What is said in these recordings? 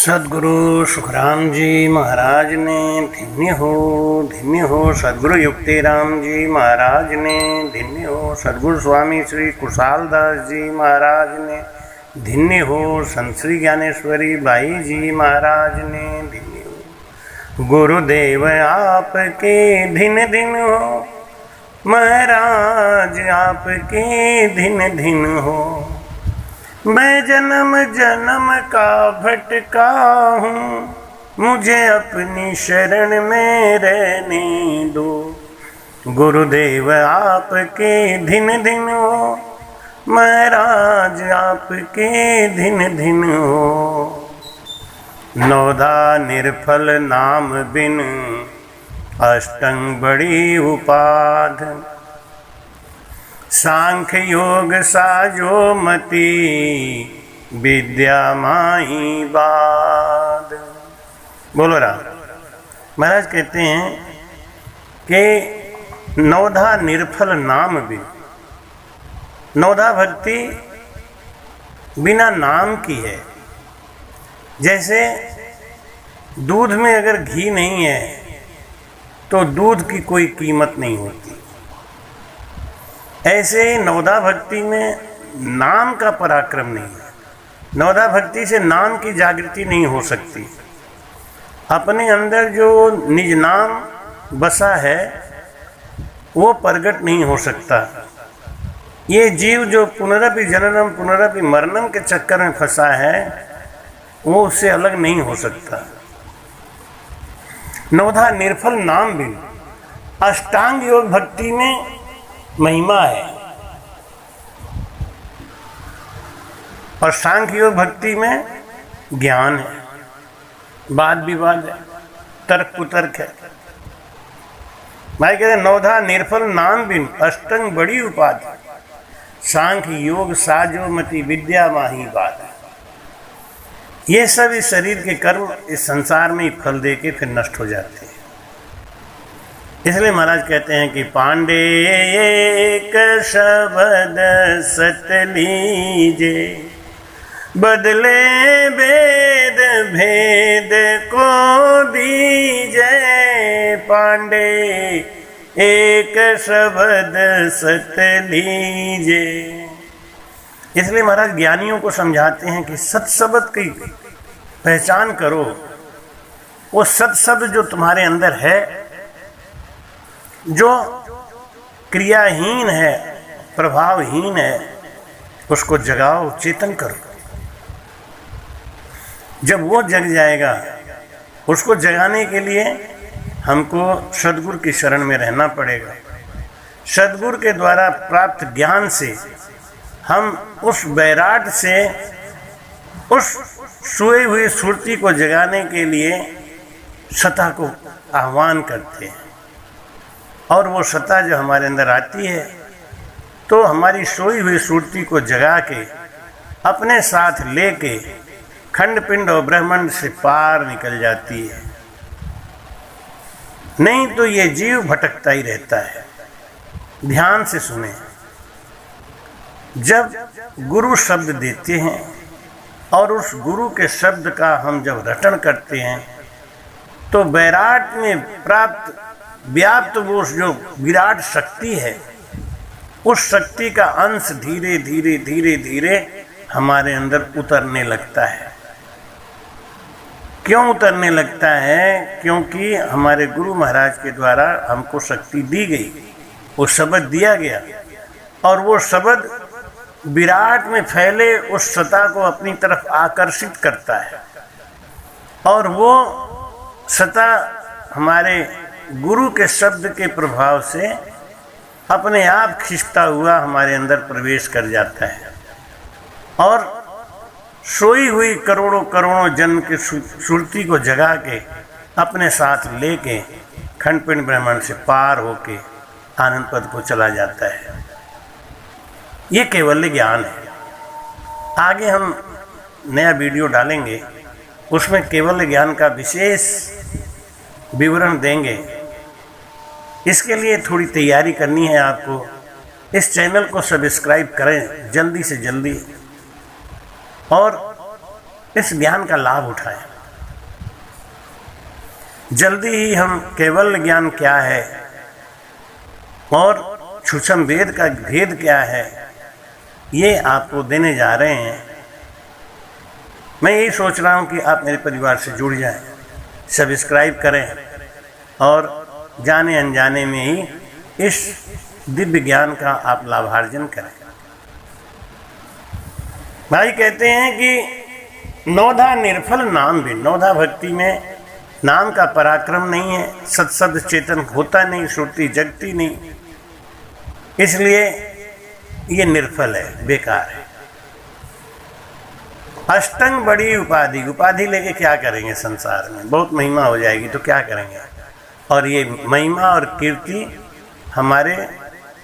सदगुरु सुखराम जी महाराज ने धन्य हो सदगुरु युक्तिराम जी महाराज ने धन्य हो सदगुरु स्वामी श्री कुशाल दास जी महाराज ने धन्य हो संत श्री ज्ञानेश्वरी बाई जी महाराज ने धन्य हो गुरुदेव आपके दिन दिन हो महाराज आपके दिन दिन हो। मैं जन्म जन्म का भटका हूँ मुझे अपनी शरण में रहने दो। गुरुदेव आपके दिन दिन हो महाराज आपके दिन दिन हो। नौधा निर्फल नाम बिन अष्टंग बड़ी उपाध सांख्य योग साजो मति विद्या माही बाद। बोलो राम। महाराज कहते हैं कि नौधा निर्फल नाम भी, नौधा भक्ति बिना नाम की है। जैसे दूध में अगर घी नहीं है तो दूध की कोई कीमत नहीं होती, ऐसे नवधा भक्ति में नाम का पराक्रम नहीं है। नवधा भक्ति से नाम की जागृति नहीं हो सकती। अपने अंदर जो निज नाम बसा है वो प्रगट नहीं हो सकता। ये जीव जो पुनरपि जननम पुनरपि मरणम के चक्कर में फंसा है वो उससे अलग नहीं हो सकता। नवधा निर्फल नाम भी अष्टांग योग भक्ति में महिमा है और सांख्य योग भक्ति में ज्ञान है, वाद विवाद है, तर्क कुतर्क है। भाई कहते नौधा निर्फल नाम बिन अष्टंग बड़ी उपाधि सांख्य योग साजो मति विद्या माही बात। ये सब इस शरीर के कर्म इस संसार में ही फल दे के फिर नष्ट हो जाते हैं। इसलिए महाराज कहते हैं कि पांडे एक शब्द सत लीजे बदले वेद भेद को दीजे। पांडे एक शब्द सत लीजे। इसलिए महाराज ज्ञानियों को समझाते हैं कि सत शब्द की पहचान करो। वो सत शब्द जो तुम्हारे अंदर है, जो क्रियाहीन है, प्रभावहीन है, उसको जगाओ, चेतन करो। जब वो जग जाएगा, उसको जगाने के लिए हमको सद्गुरु की शरण में रहना पड़ेगा। सद्गुरु के द्वारा प्राप्त ज्ञान से हम उस बैराट से उस सोई हुई सुरती को जगाने के लिए सत्ता को आह्वान करते हैं। और वो सत्ता जो हमारे अंदर आती है तो हमारी सोई हुई सुरती को जगा के अपने साथ लेके खंड पिंड और ब्रह्मांड से पार निकल जाती है। नहीं तो ये जीव भटकता ही रहता है। ध्यान से सुने। जब गुरु शब्द देते हैं और उस गुरु के शब्द का हम जब रटन करते हैं तो बैराट में प्राप्त व्याप्त वो जो विराट शक्ति है, उस शक्ति का अंश धीरे धीरे धीरे धीरे हमारे अंदर उतरने लगता है। क्यों उतरने लगता है? क्योंकि हमारे गुरु महाराज के द्वारा हमको शक्ति दी गई, वो शब्द दिया गया और वो शब्द विराट में फैले उस सत्ता को अपनी तरफ आकर्षित करता है और वो सत्ता हमारे गुरु के शब्द के प्रभाव से अपने आप खिंचता हुआ हमारे अंदर प्रवेश कर जाता है और सोई हुई करोड़ों करोड़ों जन्म के सुरती को जगा के अपने साथ लेके खंड पिंड ब्रह्मांड से पार होके आनंद पद को चला जाता है। ये केवल ज्ञान है। आगे हम नया वीडियो डालेंगे, उसमें केवल ज्ञान का विशेष विवरण देंगे। इसके लिए थोड़ी तैयारी करनी है आपको। इस चैनल को सब्सक्राइब करें जल्दी से जल्दी और इस ज्ञान का लाभ उठाएं। जल्दी ही हम केवल ज्ञान क्या है और सूक्ष्म वेद का भेद क्या है ये आपको देने जा रहे हैं। मैं यही सोच रहा हूँ कि आप मेरे परिवार से जुड़ जाएं, सब्सक्राइब करें और जाने अनजाने में ही इस दिव्य ज्ञान का आप लाभार्जन करें। भाई कहते हैं कि नौधा निर्फल नाम भी, नौधा भक्ति में नाम का पराक्रम नहीं है, सत्सद चेतन होता नहीं, श्रुति जगती नहीं, इसलिए ये निर्फल है, बेकार है। अष्टंग बड़ी उपाधि, उपाधि लेके क्या करेंगे संसार में, बहुत महिमा हो जाएगी तो क्या करेंगे। और ये महिमा और कीर्ति हमारे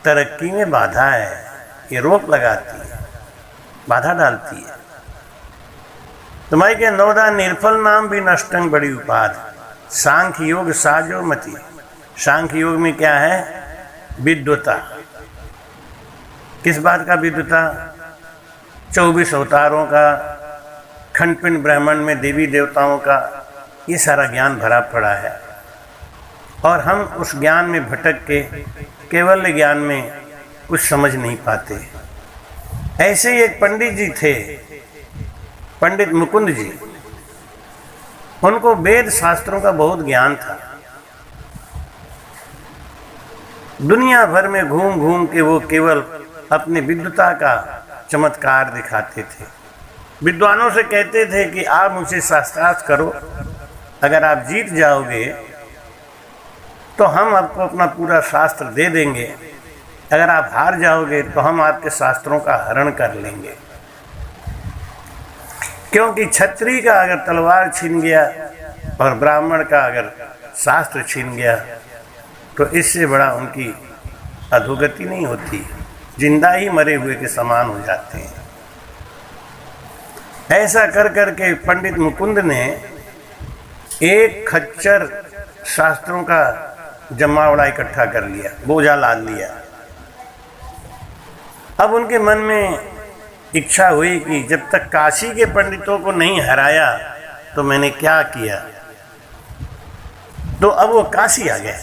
तरक्की में बाधा है, ये रोक लगाती है, बाधा डालती है। तो मैं क्या नौदा निर्फल नाम भी नष्टंग बड़ी उपाधि, सांख्य योग साजो मति। सांख्य योग में क्या है, विद्वता। किस बात का विद्वता, 24 अवतारों का, खंडपिंड ब्रह्मांड में देवी देवताओं का, ये सारा ज्ञान भरा पड़ा है और हम उस ज्ञान में भटक के केवल ज्ञान में कुछ समझ नहीं पाते। ऐसे ही एक पंडित जी थे, पंडित मुकुंद जी, उनको वेद शास्त्रों का बहुत ज्ञान था। दुनिया भर में घूम घूम के वो केवल अपनी विद्वता का चमत्कार दिखाते थे। विद्वानों से कहते थे कि आप मुझसे शास्त्रार्थ करो, अगर आप जीत जाओगे तो हम आपको अपना पूरा शास्त्र दे देंगे, अगर आप हार जाओगे तो हम आपके शास्त्रों का हरण कर लेंगे। क्योंकि क्षत्रिय का अगर तलवार छीन गया और ब्राह्मण का अगर शास्त्र छीन गया तो इससे बड़ा उनकी अधोगति नहीं होती, जिंदा ही मरे हुए के समान हो जाते हैं। ऐसा कर कर के पंडित मुकुंद ने एक खच्चर शास्त्रों का जमावड़ा इकट्ठा कर लिया, बोझा लाद लिया। अब उनके मन में इच्छा हुई कि जब तक काशी के पंडितों को नहीं हराया तो मैंने क्या किया। तो अब वो काशी आ गए।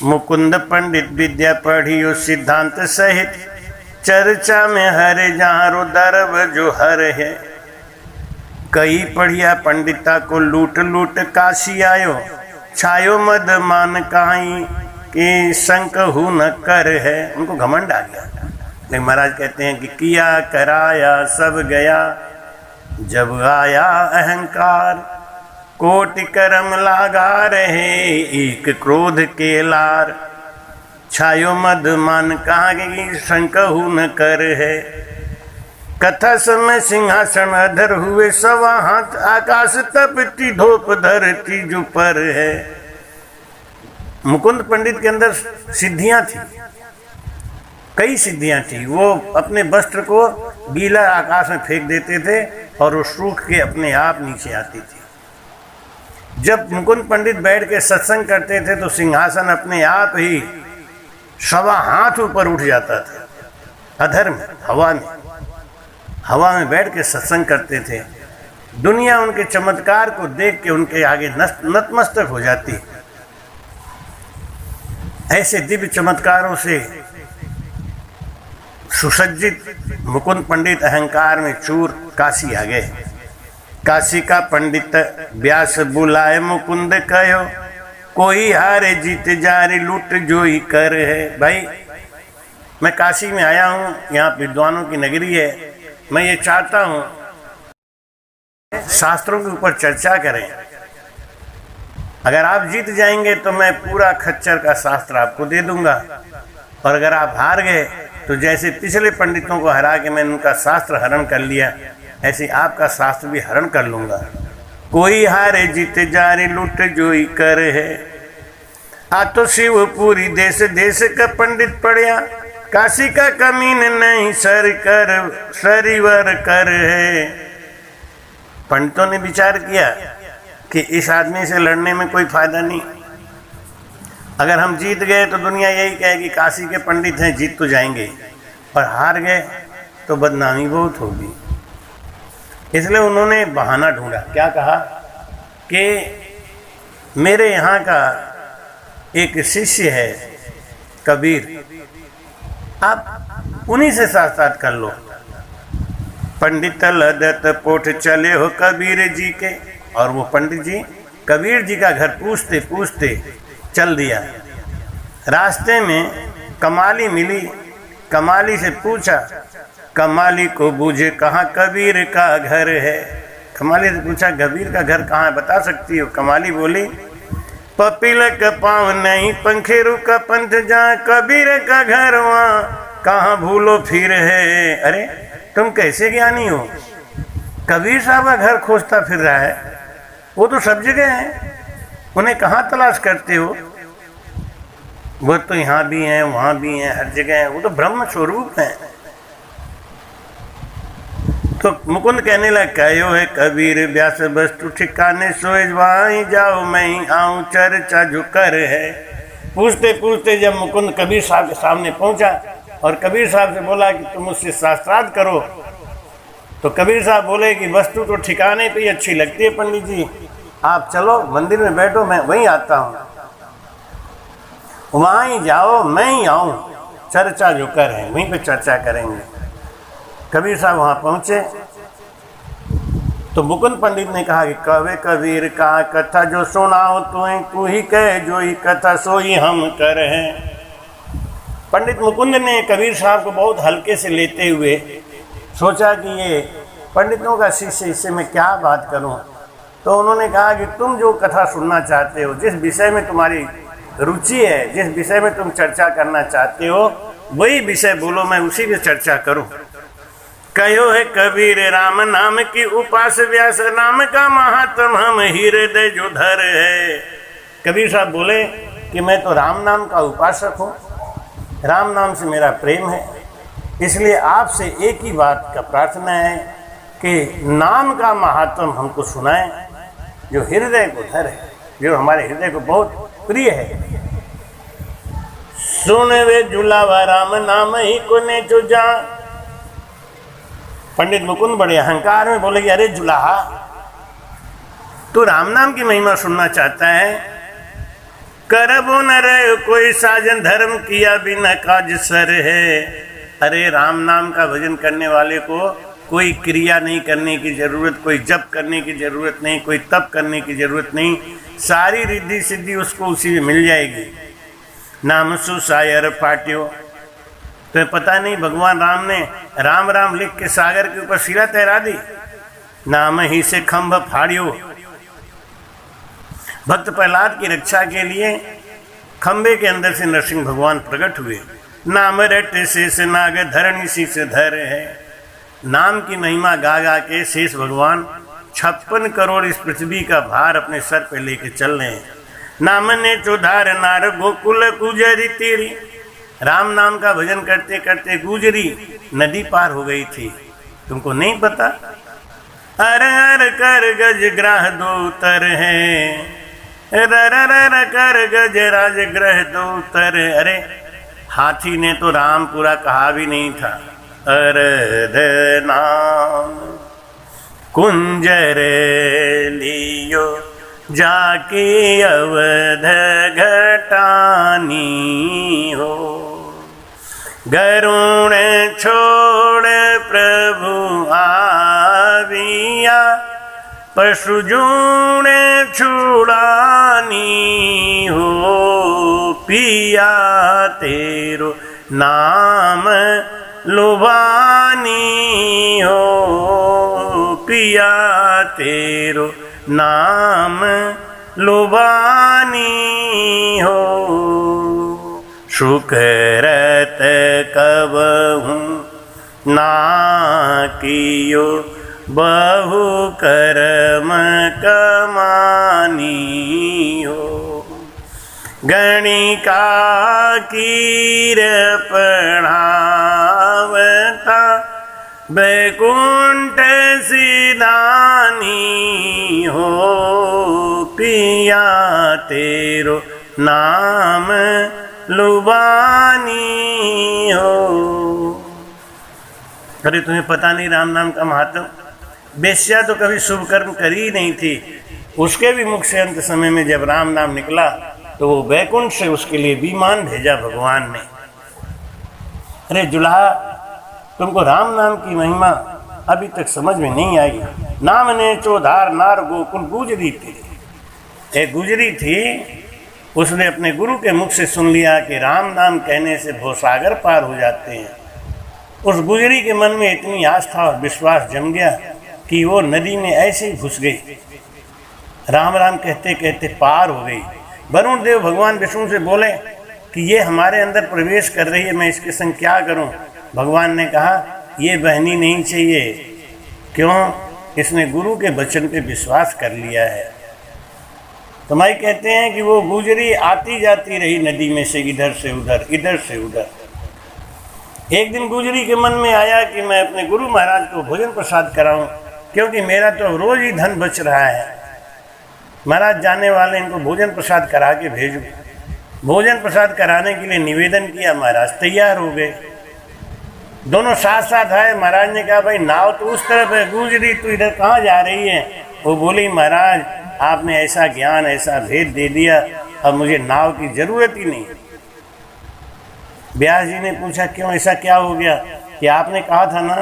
मुकुंद पंडित विद्या पढ़ियो सिद्धांत सहित, चर्चा में हरे जहारो दरब जो हर है। कई पढ़िया पंडिता को लूट लूट काशी आयो, छायो मद मान काई कि शंक हु न कर है। उनको घमंड आ गया। लेकिन महाराज कहते हैं कि किया कराया सब गया, जब आया अहंकार कोटि कर्म लागा रहे, एक क्रोध के लार। छायो मद मान कहा कि शंकहु न कर है। कथा समय सिंहासन अधर हुए, सवा हाथ आकाश तपती धूप धरती जो पर है। मुकुंद पंडित के अंदर सिद्धियां थी, कई सिद्धियां थी। वो अपने वस्त्र को गीला आकाश में फेंक देते थे और वो सूख के अपने आप नीचे आती थी। जब मुकुंद पंडित बैठ के सत्संग करते थे तो सिंहासन अपने आप ही सवा हाथ ऊपर उठ जाता था, अधर में, हवा में बैठ के सत्संग करते थे। दुनिया उनके चमत्कार को देख के उनके आगे नतमस्तक हो जाती। ऐसे दिव्य चमत्कारों से सुसज्जित मुकुंद पंडित अहंकार में चूर काशी आ गए। काशी का पंडित व्यास बुलाए मुकुंद कहो, कोई हारे जीत जारे लूट जोई कर है। भाई मैं काशी में आया हूँ, यहाँ विद्वानों की नगरी है, मैं ये चाहता हूँ शास्त्रों के ऊपर चर्चा करें। अगर आप जीत जाएंगे तो मैं पूरा खच्चर का शास्त्र आपको दे दूंगा, और अगर आप हार गए तो जैसे पिछले पंडितों को हरा के मैंने उनका शास्त्र हरण कर लिया, ऐसे आपका शास्त्र भी हरण कर लूंगा। कोई हारे जीते जारे लूट जोई कर है। आ तो शिवपुरी देश देश का पंडित पढ़िया, काशी का कमीन नहीं सरिवर कर है। पंडितों ने विचार किया कि इस आदमी से लड़ने में कोई फायदा नहीं। अगर हम जीत गए तो दुनिया यही कहेगी काशी के पंडित हैं, जीत तो जाएंगे, और हार गए तो बदनामी बहुत होगी। इसलिए उन्होंने बहाना ढूंढा। क्या कहा कि मेरे यहाँ का एक शिष्य है कबीर, आप उन्हीं से साथ कर लो। पंडित लदत पोठ चले हो कबीर जी के, और वो पंडित जी कबीर जी का घर पूछते पूछते चल दिया। रास्ते में कमाली मिली, कमाली से पूछा, कमाली को बूझे कहाँ कबीर का घर है। कमाली से पूछा कबीर का घर कहाँ है, बता सकती हो? कमाली बोली, पपील का पाँव नहीं पंखेरु का पंथ जहाँ कबीर का घर वहाँ कहाँ भूलो फिर है। अरे तुम कैसे ज्ञानी हो? कबीर साहब का घर खोजता फिर रहा है, वो तो सब जगह है, उन्हें कहाँ तलाश करते हो? वो तो यहाँ भी हैं, वहाँ भी हैं, हर जगह है, वो तो ब्रह्म स्वरूप है। तो मुकुंद कहने लगा, कहो है कबीर व्यास वस्तु ठिकाने सोए वहीं जाओ मैं आऊँ चर्चा जो कर है। पूछते पूछते जब मुकुंद कबीर साहब के सामने पहुँचा और कबीर साहब से बोला कि तुम मुझसे शास्त्रार्थ करो, तो कबीर साहब बोले कि वस्तु तो ठिकाने पे ही अच्छी लगती है पंडित जी, आप चलो मंदिर में बैठो, मैं वहीं आता हूँ, वहाँ ही जाओ, मैं ही आऊँ, चर्चा जो कर है वहीं पे चर्चा करेंगे। कबीर साहब वहाँ पहुँचे तो मुकुंद पंडित ने कहा कि कवे कबीर का कथा जो सुनाओ तुम्हें, तू ही कह जो ही कथा सो ही हम कर हैं। पंडित मुकुंद ने कबीर साहब को बहुत हल्के से लेते हुए सोचा कि ये पंडितों का शिष्य, इससे मैं क्या बात करूं। तो उन्होंने कहा कि तुम जो कथा सुनना चाहते हो, जिस विषय में तुम्हारी रुचि है, जिस विषय में तुम चर्चा करना चाहते हो, वही विषय बोलो, मैं उसी पे चर्चा करूं। कहो है कबीर राम नाम की उपास व्यास नाम का महात्म हम हृदय जो धर है। कबीर साहब बोले कि मैं तो राम नाम का उपासक हूँ, राम नाम से मेरा प्रेम है, इसलिए आपसे एक ही बात का प्रार्थना है कि नाम का महात्म हमको सुनाएं, जो हृदय को धर है, जो हमारे हृदय को बहुत प्रिय है। सुन वे जुलावा राम नाम ही को ने जो जा। पंडित मुकुंद बड़े अहंकार में बोले कि अरे जुलाहा, तू राम नाम की महिमा सुनना चाहता है? करबो न रहे कोई साजन धर्म किया बिना काज सर है। अरे राम नाम का भजन करने वाले को कोई क्रिया नहीं करने की जरूरत, कोई जप करने की जरूरत नहीं, कोई तप करने की जरूरत नहीं, सारी रिद्धि सिद्धि उसको उसी में मिल जाएगी। नाम सुसायर फाट्यो, तो पता नहीं भगवान राम ने राम राम लिख के सागर के ऊपर सिरा तैरा दी। नाम ही से खंभ फाड़ियो, भक्त प्रहलाद की रक्षा के लिए खंबे के अंदर से नरसिंह भगवान प्रकट हुए। नाम रट शेष नाग धरणी शीश धर है। नाम की महिमा गा गा के शेष भगवान 56 करोड़ इस पृथ्वी का भार अपने सर पे लेके चल रहे हैं। नाम ने चौधार नार गोकुल गुजरी तेरी। राम नाम का भजन करते करते गुजरी नदी पार हो गई थी, तुमको नहीं पता? अर अर कर गज ग्राह दो तर है, रर कर गज राज ग्रह दो तर। अरे हाथी ने तो राम पूरा कहा भी नहीं था। अरध नाम कुंजर लियो जाके अवध घटानी हो। गरुण छोड़ प्रभु आविया, पशु जूण छुड़ानी हो। पिया तेरो नाम लुभानी हो, पिया तेरो नाम लुभानी हो। शुक्रत कबहूँ ना कियो, बहु कर्म कमानी हो। गणिका कीर पढ़ावता, बैकुंठ सिदानी हो। पिया तेरो नाम लुभानी हो। अरे तुम्हें पता नहीं राम नाम का महत्व? बेश्या तो कभी शुभ कर्म करी ही नहीं थी, उसके भी मुख से अंत समय में जब राम नाम निकला तो वो बैकुंठ से उसके लिए विमान भेजा भगवान ने। अरे जुलाहा, तुमको राम नाम की महिमा अभी तक समझ में नहीं आई। नाम ने चौधार नार गोकुल गुजरी थी, एक गुजरी थी, उसने अपने गुरु के मुख से सुन लिया कि राम नाम कहने से भवसागर पार हो जाते हैं। उस गुजरी के मन में इतनी आस्था और विश्वास जम गया कि वो नदी में ऐसे ही घुस गई, राम राम कहते कहते पार हो गई। वरुण देव भगवान विष्णु से बोले कि ये हमारे अंदर प्रवेश कर रही है, मैं इसके संग क्या करूं? भगवान ने कहा ये बहनी नहीं चाहिए। क्यों? इसने गुरु के वचन पे विश्वास कर लिया है। तो माई कहते हैं कि वो गुजरी आती जाती रही नदी में से, इधर से उधर, इधर से उधर। एक दिन गुजरी के मन में आया कि मैं अपने गुरु महाराज को भोजन प्रसाद कराऊं, क्योंकि मेरा तो रोज ही धन बच रहा है। महाराज जाने वाले, इनको भोजन प्रसाद करा के भेजो। भोजन प्रसाद कराने के लिए निवेदन किया, महाराज तैयार हो गए, दोनों साथ साथ आए। महाराज ने कहा भाई नाव तो उस तरफ है, गुजरी तू इधर कहाँ जा रही है? वो बोली महाराज आपने ऐसा ज्ञान, ऐसा भेद दे दिया, अब मुझे नाव की जरूरत ही नहीं। व्यास जी ने पूछा क्यों, ऐसा क्या हो गया? कि आपने कहा था ना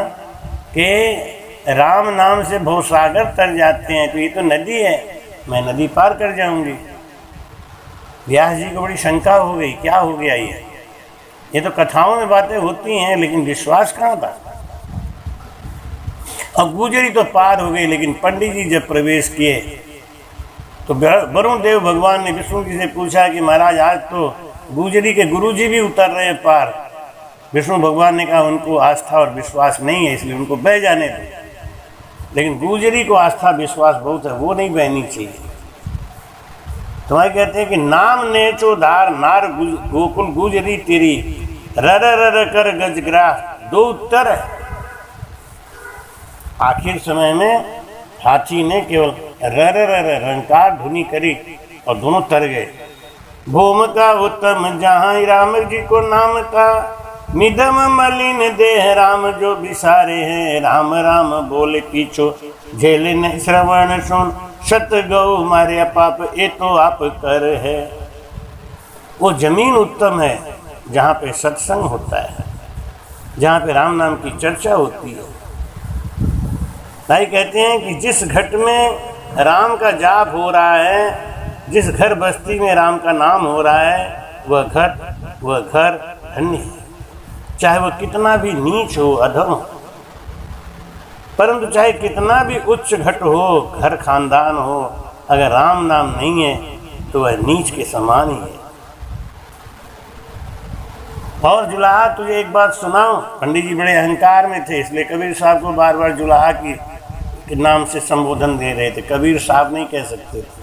कि राम नाम से भवसागर तर जाते हैं, तो ये तो नदी है, मैं नदी पार कर जाऊंगी। व्यास जी को बड़ी शंका हो गई, क्या हो गया ये तो कथाओं में बातें होती हैं, लेकिन विश्वास कहाँ था? अब गुजरी तो पार हो गई, लेकिन पंडित जी जब प्रवेश किए तो वरुण देव भगवान ने विष्णु जी से पूछा कि महाराज आज तो गुजरी के गुरुजी भी उतर रहे हैं पार। विष्णु भगवान ने कहा उनको आस्था और विश्वास नहीं है, इसलिए उनको बह जाने दो। लेकिन गुजरी को आस्था विश्वास बहुत है, वो नहीं बहनी चाहिए। तुम्हारे कहते हैं कि नाम ने चौधार नार गोकुल गुजरी तेरी, रर रर कर गजग्राह दो उत्तर है। आखिर समय में हाथी ने केवल रर रर रंकार धुनी करी और दोनों तर गए। भूम का उत्तम जहाँ राम जी को नाम का, निदम मलिन देह राम जो बिसारे हैं। राम राम बोले पीछो झेले न श्रवण सुन, सत गौ मारे पाप ये तो आप कर है। वो जमीन उत्तम है जहाँ पे सत्संग होता है, जहाँ पे राम नाम की चर्चा होती है। भाई कहते हैं कि जिस घट में राम का जाप हो रहा है, जिस घर बस्ती में राम का नाम हो रहा है, वह घर धन्य है। चाहे वह कितना भी नीच हो, अधम हो, परंतु चाहे कितना भी उच्च घट हो, घर खानदान हो, अगर राम नाम नहीं है तो वह नीच के समान ही है। और जुलाहा तुझे एक बात सुनाऊं, पंडित जी बड़े अहंकार में थे, इसलिए कबीर साहब को बार बार जुलाहा के नाम से संबोधन दे रहे थे। कबीर साहब नहीं कह सकते थे।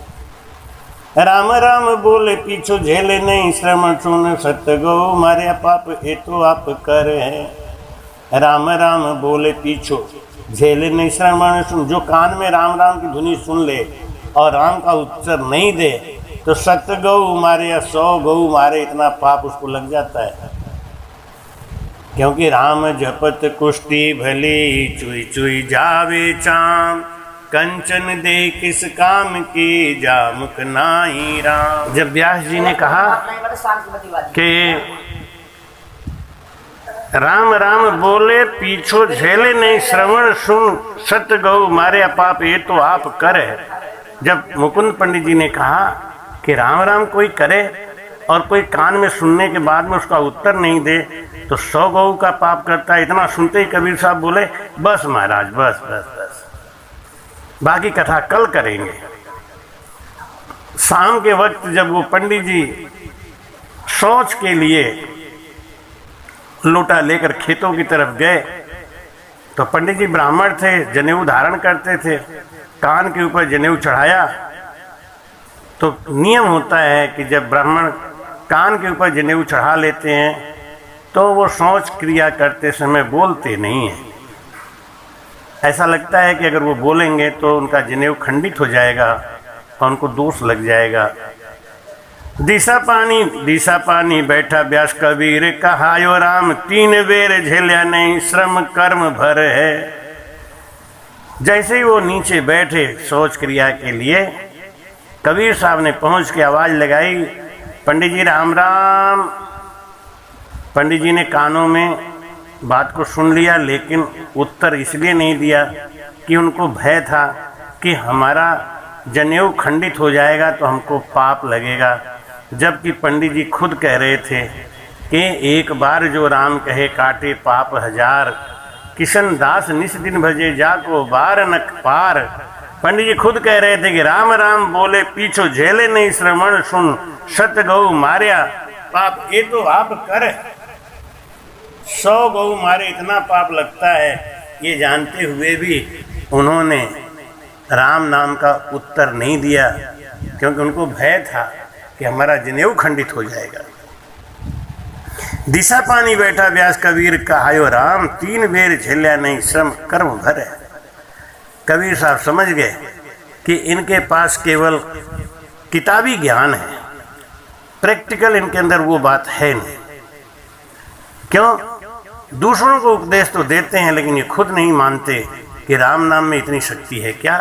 राम राम बोले पीछो झेले नहीं श्रवण सुन, सत्य गौ मारे पाप ये तो आप कर है। राम राम बोले पीछो झेले नहीं श्रवण सुन, जो कान में राम राम की धुनी सुन ले और राम का उत्तर नहीं दे तो सत्य गौ मारे या 100 गौ मारे, इतना पाप उसको लग जाता है। क्योंकि राम जपत कुष्टि भली, चुई चुई जावे चाम, कंचन दे किस काम की, जामुक नाई राम। जब व्यास जी ने कहा कि राम राम बोले पीछो झेले नहीं श्रवण सुन, सत्य गौ मारे पाप ये तो आप कर है। जब मुकुंद पंडित जी ने कहा कि राम राम कोई करे और कोई कान में सुनने के बाद में उसका उत्तर नहीं दे तो 100 गौ का पाप करता है, इतना सुनते ही कबीर साहब बोले बस महाराज बस बस बस, बाकी कथा कल करेंगे। शाम के वक्त जब वो पंडित जी शौच के लिए लोटा लेकर खेतों की तरफ गए तो पंडित जी ब्राह्मण थे, जनेऊ धारण करते थे, कान के ऊपर जनेऊ चढ़ाया। तो नियम होता है कि जब ब्राह्मण कान के ऊपर जनेऊ चढ़ा लेते हैं तो वो शौच क्रिया करते समय बोलते नहीं हैं। ऐसा लगता है कि अगर वो बोलेंगे तो उनका जनेऊ खंडित हो जाएगा और उनको दोष लग जाएगा। दिशा पानी बैठा व्यास कबीर, कहायो राम 3 बेर झेल्या नहीं, श्रम कर्म भर है। जैसे ही वो नीचे बैठे शौच क्रिया के लिए कबीर साहब ने पहुंच के आवाज़ लगाई, पंडित जी राम राम। पंडित जी ने कानों में बात को सुन लिया, लेकिन उत्तर इसलिए नहीं दिया कि उनको भय था कि हमारा जनेऊ खंडित हो जाएगा तो हमको पाप लगेगा, जबकि पंडित जी खुद कह रहे थे कि एक बार जो राम कहे काटे पाप हजार, किशन दास निस दिन भजे जाको बार न पार। पंडित जी खुद कह रहे थे कि राम राम बोले पीछो झेले नहीं श्रवण सुन, सत गौ मार्या पाप ये तो आप कर, 100 गौ मारे इतना पाप लगता है, ये जानते हुए भी उन्होंने राम नाम का उत्तर नहीं दिया, क्योंकि उनको भय था कि हमारा जनेऊ खंडित हो जाएगा। दिशा पानी बैठा व्यास कबीर कहायो राम, 3 बेर झेल्या नहीं श्रम कर्म भर है। कबीर साहब समझ गए कि इनके पास केवल किताबी ज्ञान है, प्रैक्टिकल इनके अंदर वो बात है नहीं। क्यों? दूसरों को उपदेश तो देते हैं, लेकिन ये खुद नहीं मानते कि राम नाम में इतनी शक्ति है क्या।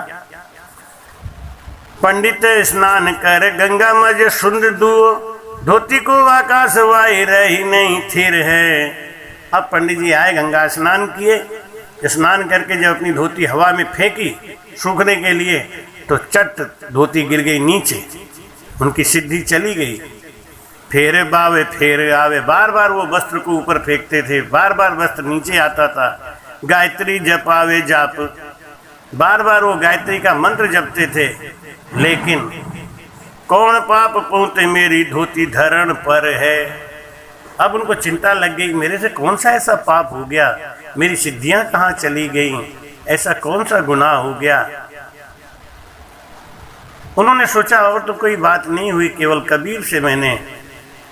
पंडित स्नान कर गंगा मज सुंद दुओ, धोती को आकाश वाई रही नहीं थिर है। अब पंडित जी आए, गंगा स्नान किए, स्नान करके जब अपनी धोती हवा में फेंकी सूखने के लिए, तो चट धोती गिर गई नीचे, उनकी सिद्धि चली गई। फेरे बावे फेरे आवे, बार बार वो वस्त्र को ऊपर फेंकते थे, बार बार वस्त्र नीचे आता था। गायत्री जपावे जाप, बार बार वो गायत्री का मंत्र जपते थे, लेकिन कौन पाप पहुँचे मेरी धोती धरण पर है। अब उनको चिंता लग गई, मेरे से कौन सा ऐसा पाप हो गया, मेरी सिद्धियां कहाँ चली गई, ऐसा कौन सा गुनाह हो गया। उन्होंने सोचा और तो कोई बात नहीं हुई, केवल कबीर से मैंने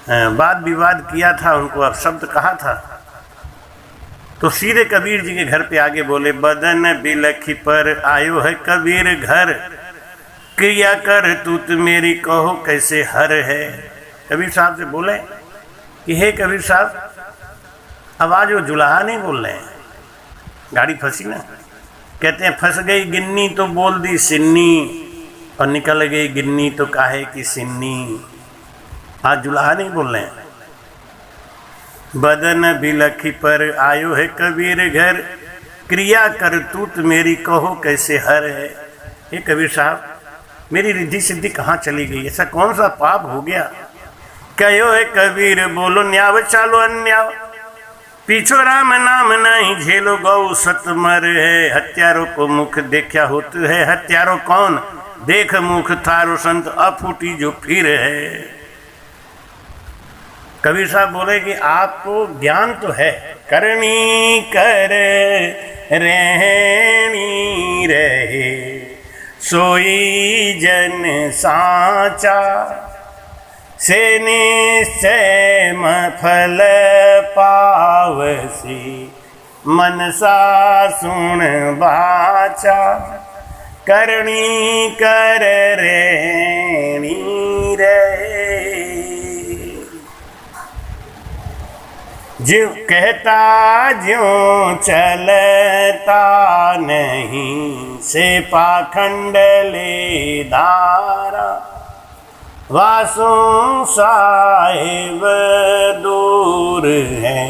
वाद विवाद किया था, उनको अब शब्द कहा था। तो सीधे कबीर जी के घर पे आगे बोले, बदन बिलखी पर आयो है कबीर घर, क्रिया कर तूत मेरी कहो कैसे हर है। कबीर साहब से बोले कि हे कबीर साहब, अब आज वो जुलाहा नहीं बोल रहे हैं, गाड़ी फंसी ना। कहते हैं फंस गई गिन्नी तो बोल दी सिन्नी, और निकल गई गिन्नी तो काहे की सिन्नी। आज जुलाहा नहीं बोल रहे हैं। बदन बिलखी पर आयो है कबीर घर, क्रिया कर तूत मेरी कहो कैसे हर है। हे कबीर साहब, मेरी रिद्धि सिद्धि कहाँ चली गई, ऐसा कौन सा पाप हो गया। कहो है कबीर बोलो न्याव चालो अन्याव, पीछो राम नाम नहीं झेलो गौ सत मर है। हत्यारों को मुख देखा होते है, हत्यारों कौन देख मुख थारो संत अफूटी जो फिर है। कबीर साहब बोले कि आपको ज्ञान तो है, करनी कर रहनी रहे, सोई जन साचा, से निश्चय फल पावसी, मनसा सुन बाचा, करनी कर रहनी रहे। जो कहता ज्यों चलता नहीं, से पाखंड ले धारा, वासु साहिब दूर है,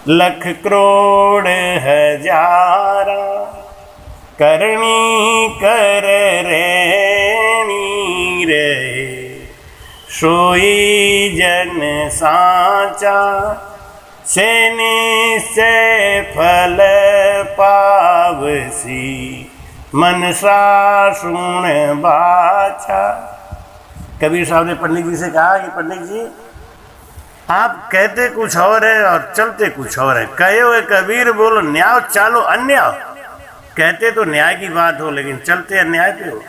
लख करोड़ हजारा, करनी कर रहनी रहे, सोई जन साचा, से निश्चय फल पावसी, मनसा सुन बाचा। कबीर साहब ने पंडित जी से कहा कि पंडित जी, आप कहते कुछ और है और चलते कुछ और है। कहे हुए कबीर बोलो न्याय चालो अन्याय, कहते तो न्याय की बात हो, लेकिन चलते अन्याय पे हो।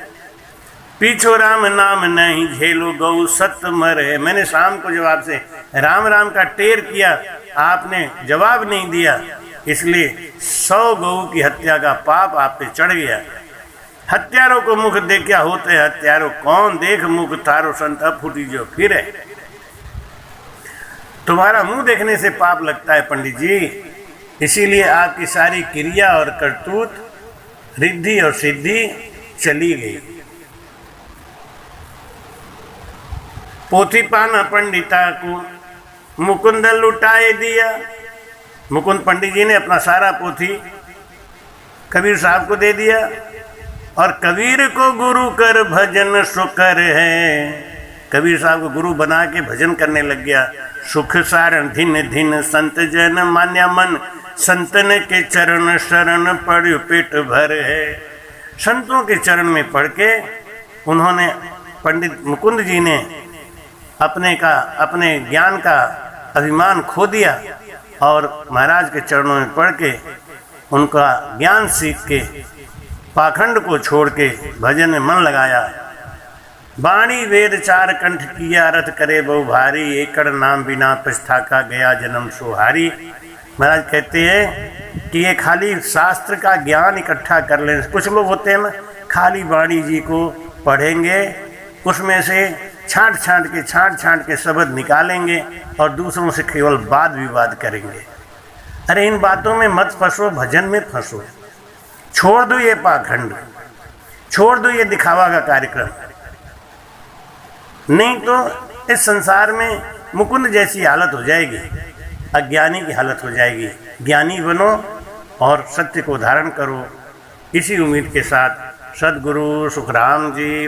पीछो राम नाम नहीं झेलो गौ सत मर है। मैंने शाम को जब आपसे राम राम का टेर किया, आपने जवाब नहीं दिया, इसलिए 100 गऊ की हत्या का पाप आप पे चढ़ गया। हत्यारों को मुख देखा होते हैं, हत्यारों कौन देख मुख थारो संत अफूटी जो फिर है। तुम्हारा मुंह देखने से पाप लगता है पंडित जी, इसीलिए आपकी सारी क्रिया और करतूत, रिद्धि और सिद्धि चली गई। पोथी पाना पंडिता को मुकुंद लुटाए दिया। मुकुंद पंडित जी ने अपना सारा पोथी कबीर साहब को दे दिया और कबीर को गुरु कर भजन सुकर है। कबीर साहब को गुरु बना के भजन करने लग गया। सुख सारण धिन धिन संत जन मान्या मन, संतन के चरण शरण पड़ पेट भर है। संतों के चरण में पढ़ के उन्होंने, पंडित मुकुंद जी ने अपने ज्ञान का अभिमान खो दिया और महाराज के चरणों में पढ़ के उनका ज्ञान सीख के पाखंड को छोड़ के भजन में मन लगाया। वाणी वेद चार कंठ किया रथ करे बहु भारी, एकड़ नाम बिना पछताका गया जन्म सोहारी। महाराज कहते हैं कि ये खाली शास्त्र का ज्ञान इकट्ठा कर लें। कुछ लोग होते हैं ना, खाली वाणी जी को पढ़ेंगे, उसमें से छांट छांट के शब्द निकालेंगे और दूसरों से केवल वाद विवाद करेंगे। अरे इन बातों में मत फंसो, भजन में फंसो। छोड़ दो ये पाखंड, छोड़ दो ये दिखावा का कार्यक्रम, नहीं तो इस संसार में मुकुंद जैसी हालत हो जाएगी, अज्ञानी की हालत हो जाएगी। ज्ञानी बनो और सत्य को धारण करो। इसी उम्मीद के साथ सद्गुरु सुखराम जी